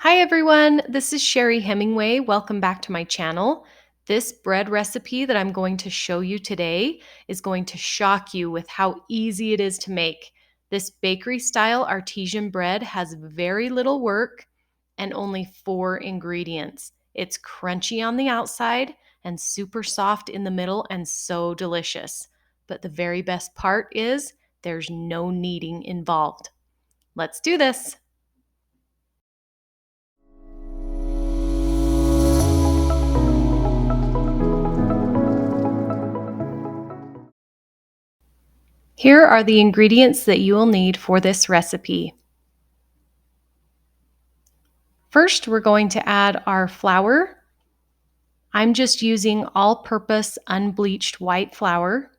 Hi everyone, this is Sherry Hemingway. Welcome back to my channel. This bread recipe that I'm going to show you today is going to shock you with how easy it is to make. This bakery style artisan bread has very little work and only 4 ingredients. It's crunchy on the outside and super soft in the middle and so delicious. But the very best part is there's no kneading involved. Let's do this. Here are the ingredients that you will need for this recipe. First, we're going to add our flour. I'm just using all-purpose unbleached white flour.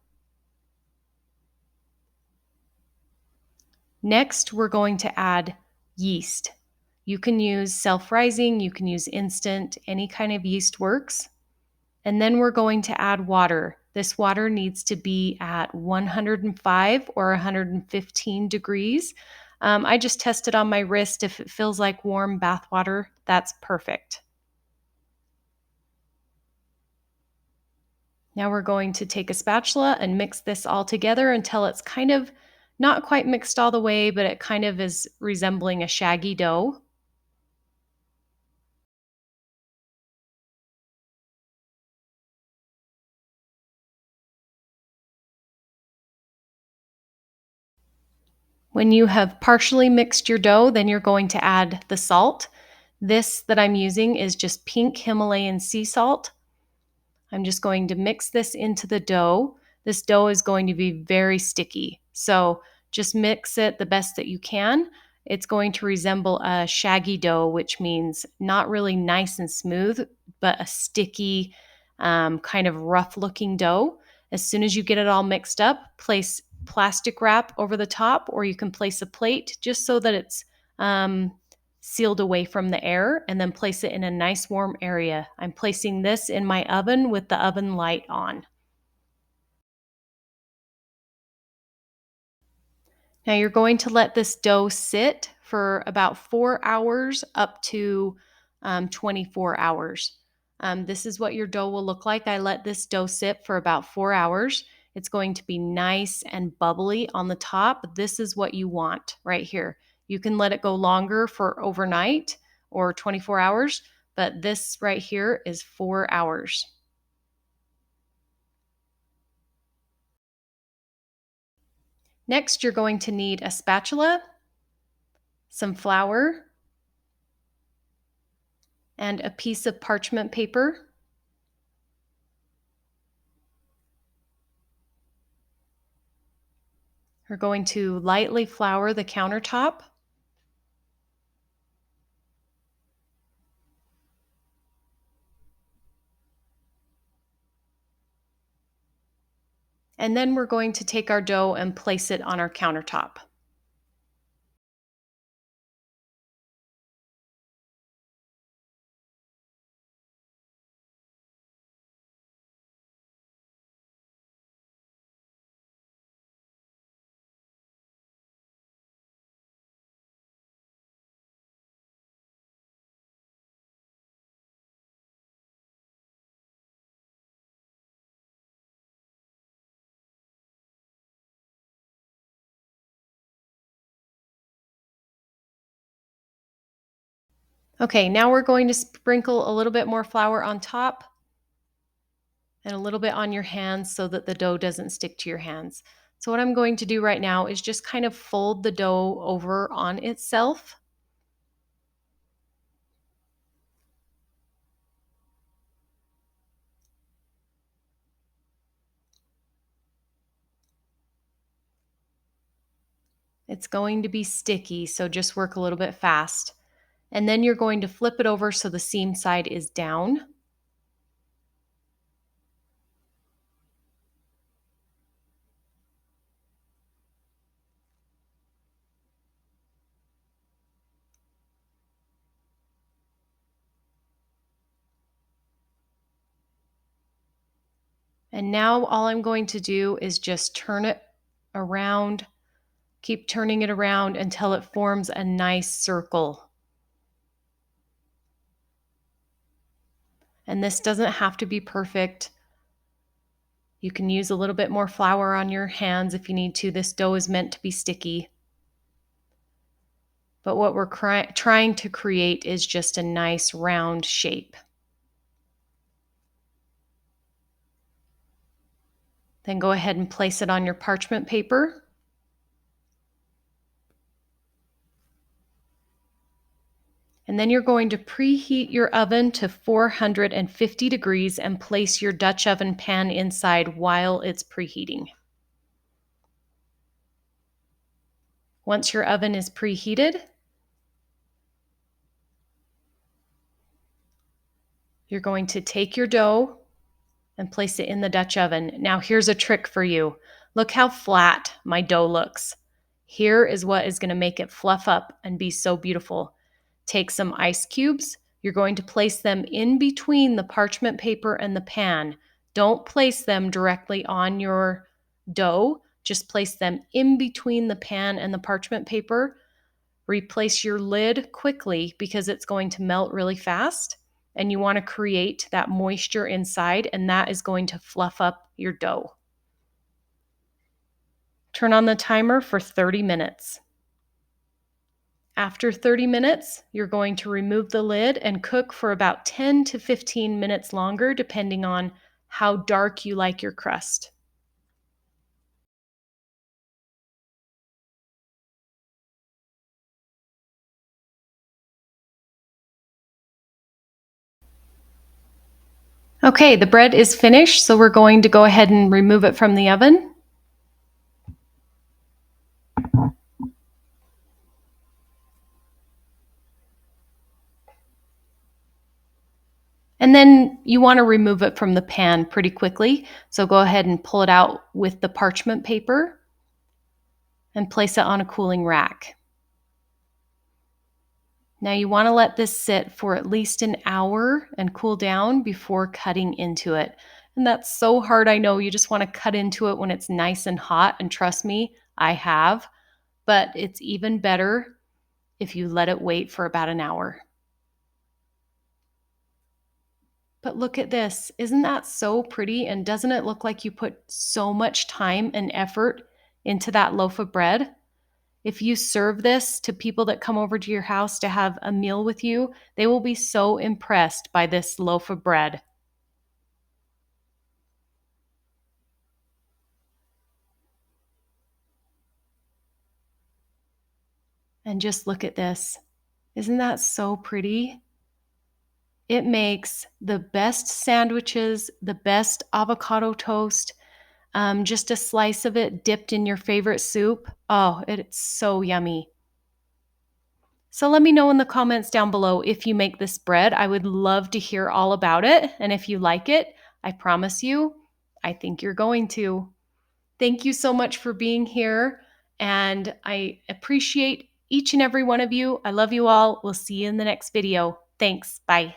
Next, we're going to add yeast. You can use self-rising, you can use instant, any kind of yeast works. And then we're going to add water. This water needs to be at 105 or 115 degrees. I just tested on my wrist. If it feels like warm bath water, that's perfect. Now we're going to take a spatula and mix this all together until it's kind of not quite mixed all the way, but it kind of is resembling a shaggy dough. When you have partially mixed your dough, then you're going to add the salt. This that I'm using is just pink Himalayan sea salt. I'm just going to mix this into the dough. This dough is going to be very sticky, so just mix it the best that you can. It's going to resemble a shaggy dough, which means not really nice and smooth, but a sticky, kind of rough looking dough. As soon as you get it all mixed up, place plastic wrap over the top, or you can place a plate just so that it's sealed away from the air, and then place it in a nice warm area. I'm placing this in my oven with the oven light on. Now you're going to let this dough sit for about 4 hours up to 24 hours. This is what your dough will look like. I let this dough sit for about 4 hours. It's going to be nice and bubbly on the top. This is what you want right here. You can let it go longer for overnight or 24 hours, but this right here is 4 hours. Next, you're going to need a spatula, some flour, and a piece of parchment paper. We're going to lightly flour the countertop. And then we're going to take our dough and place it on our countertop. Okay, now we're going to sprinkle a little bit more flour on top and a little bit on your hands so that the dough doesn't stick to your hands. So what I'm going to do right now is just kind of fold the dough over on itself. It's going to be sticky, so just work a little bit fast. And then you're going to flip it over so the seam side is down. And now all I'm going to do is just turn it around, keep turning it around until it forms a nice circle. And this doesn't have to be perfect. You can use a little bit more flour on your hands if you need to. This dough is meant to be sticky. But what we're trying to create is just a nice round shape. Then go ahead and place it on your parchment paper. And then you're going to preheat your oven to 450 degrees and place your Dutch oven pan inside while it's preheating. Once your oven is preheated, you're going to take your dough and place it in the Dutch oven. Now here's a trick for you. Look how flat my dough looks. Here is what is going to make it fluff up and be so beautiful. Take some ice cubes. You're going to place them in between the parchment paper and the pan. Don't place them directly on your dough. Just place them in between the pan and the parchment paper. Replace your lid quickly because it's going to melt really fast. And you want to create that moisture inside, and that is going to fluff up your dough. Turn on the timer for 30 minutes. After 30 minutes, you're going to remove the lid and cook for about 10 to 15 minutes longer, depending on how dark you like your crust. Okay, the bread is finished, so we're going to go ahead and remove it from the oven. And then you want to remove it from the pan pretty quickly. So go ahead and pull it out with the parchment paper and place it on a cooling rack. Now you want to let this sit for at least an hour and cool down before cutting into it. And that's so hard, I know. You just want to cut into it when it's nice and hot. And trust me, I have. But it's even better if you let it wait for about an hour. But look at this. Isn't that so pretty? And doesn't it look like you put so much time and effort into that loaf of bread? If you serve this to people that come over to your house to have a meal with you, they will be so impressed by this loaf of bread. And just look at this. Isn't that so pretty? It makes the best sandwiches, the best avocado toast, just a slice of it dipped in your favorite soup. Oh, it's so yummy. So let me know in the comments down below if you make this bread. I would love to hear all about it. And if you like it, I promise you, I think you're going to. Thank you so much for being here. And I appreciate each and every one of you. I love you all. We'll see you in the next video. Thanks. Bye.